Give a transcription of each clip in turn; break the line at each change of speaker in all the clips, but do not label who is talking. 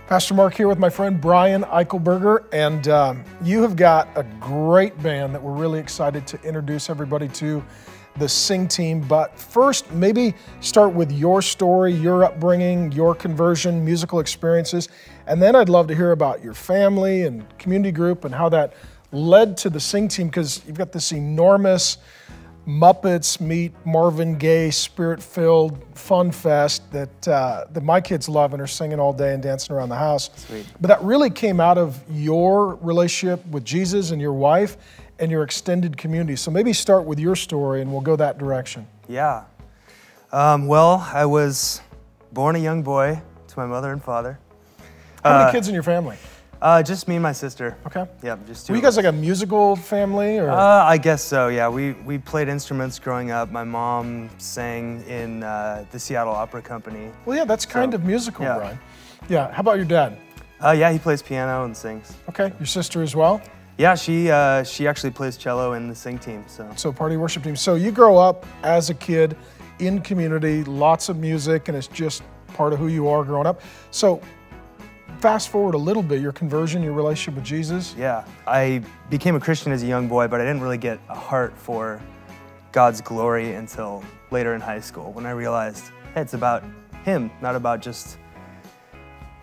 Pastor Mark here with my friend Brian Eichelberger, and you have got a great band that we're really excited to introduce everybody to, the Sing Team. But first, maybe start with your story, your upbringing, your conversion, musical experiences, and then I'd love to hear about your family and community group and how that led to the Sing Team, because you've got this enormous Muppets-meet-Marvin-Gaye-Spirit-filled fun fest that my kids love and are singing all day and dancing around the house.
Sweet.
But that really came out of your relationship with Jesus and your wife and your extended community. So maybe start with your story and we'll go that direction.
Yeah. Well, I was born a young boy to my mother and father.
How many kids in your family?
Just me and my sister.
Okay.
Yeah, just two.
Were you guys like a musical family, or?
I guess so, yeah. We played instruments growing up. My mom sang in the Seattle Opera Company.
Well, yeah, that's kind of musical,
yeah.
Brian. Yeah, how about your dad?
Yeah, he plays piano and sings.
Okay, your sister as well?
Yeah, she actually plays cello in the Sing Team, so.
So party worship team. So you grow up as a kid in community, lots of music, and it's just part of who you are growing up. So fast forward a little bit, your conversion, your relationship with Jesus.
Yeah, I became a Christian as a young boy, but I didn't really get a heart for God's glory until later in high school, when I realized, hey, it's about Him, not about just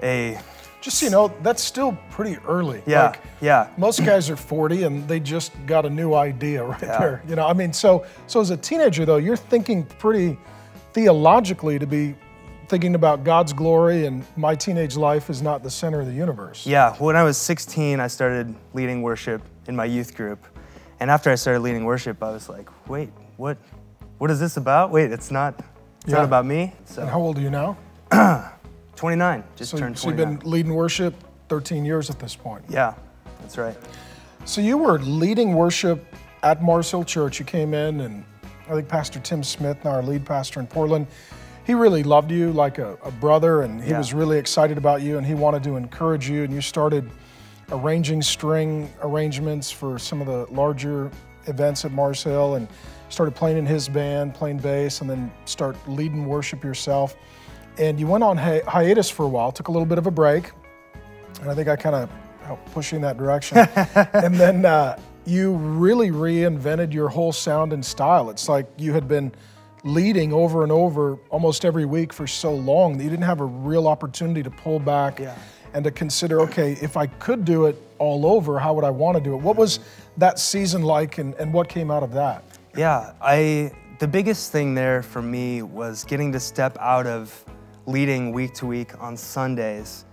a...
Just so you know, that's still pretty early.
Yeah,
like,
yeah.
Most guys are 40 and they just got a new idea right
Yeah.
there. You know, I mean, so as a teenager though, you're thinking pretty theologically to be thinking about God's glory, and my teenage life is not the center of the universe.
Yeah, when I was 16, I started leading worship in my youth group. And after I started leading worship, I was like, wait, what is this about? Wait, it's not about me. So.
And how old are you now?
29, just turned 29.
So you've been leading worship 13 years at this point.
Yeah, that's right.
So you were leading worship at Mars Hill Church. You came in, and I think Pastor Tim Smith, now our lead pastor in Portland, he really loved you like a brother, and he was really excited about you, and he wanted to encourage you, and you started arranging string arrangements for some of the larger events at Mars Hill, and started playing in his band, playing bass, and then start leading worship yourself. And you went on hiatus for a while, took a little bit of a break, and I think I kind of helped push you in that direction. And then you really reinvented your whole sound and style. It's like you had been leading over and over almost every week for so long that you didn't have a real opportunity to pull back and to consider, okay, if I could do it all over, how would I want to do it? What was that season like, and what came out of that?
Yeah, the biggest thing there for me was getting to step out of leading week to week on Sundays.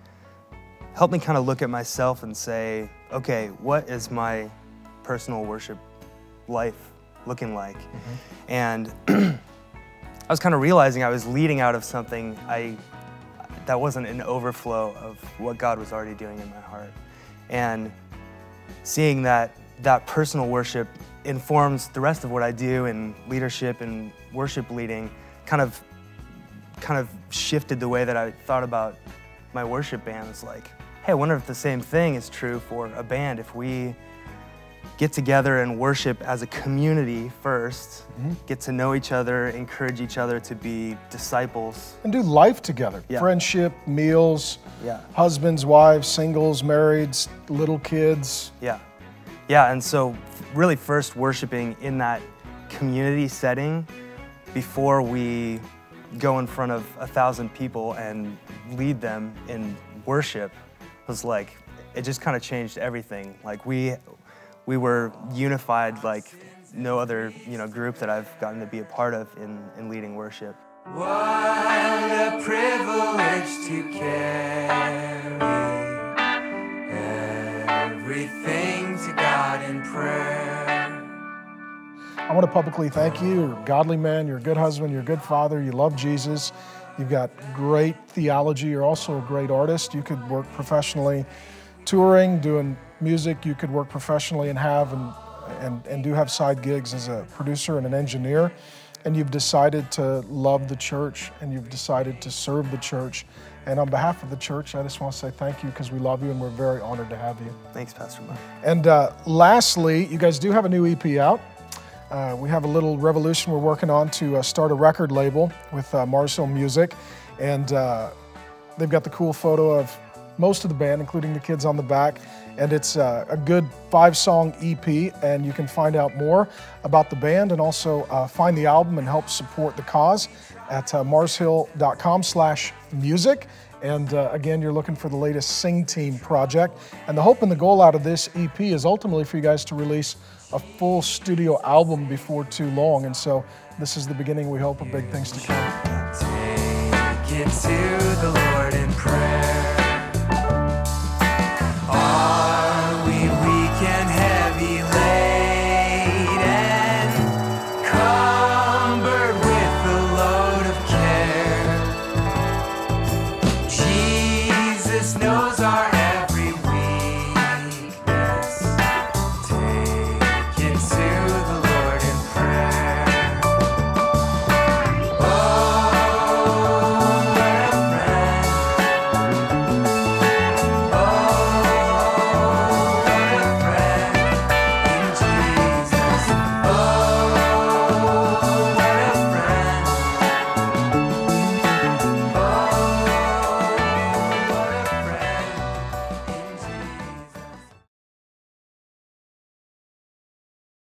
Helped me kind of look at myself and say, okay, what is my personal worship life looking like? And I was kind of realizing I was leading out of something that wasn't an overflow of what God was already doing in my heart. And seeing that personal worship informs the rest of what I do in leadership and worship leading kind of shifted the way that I thought about my worship band. It's like, hey, I wonder if the same thing is true for a band. If we get together and worship as a community first, get to know each other, encourage each other to be disciples.
And do life together.
Yeah.
Friendship, meals, husbands, wives, singles, marrieds, little kids.
Yeah. Yeah, and so really first worshiping in that community setting before we go in front of 1,000 people and lead them in worship was like, it just kind of changed everything. Like we were unified like no other group that I've gotten to be a part of in leading worship.
What a privilege to carry everything to God in prayer.
I want to publicly thank you. You're a godly man, you're a good husband, you're a good father, you love Jesus, you've got great theology, you're also a great artist. You could work professionally touring, doing music, you could work professionally and do have side gigs as a producer and an engineer. And you've decided to love the church, and you've decided to serve the church. And on behalf of the church, I just want to say thank you, because we love you and we're very honored to have you.
Thanks, Pastor Mark.
And lastly, you guys do have a new EP out. We have a little revolution we're working on to start a record label with Mars Hill Music. And they've got the cool photo of most of the band, including the kids on the back. And it's a good 5-song EP, and you can find out more about the band and also find the album and help support the cause at marshill.com/music. And again, you're looking for the latest Sing Team project. And the hope and the goal out of this EP is ultimately for you guys to release a full studio album before too long. And so this is the beginning, we hope, of big things to come.
Take it to the Lord in prayer.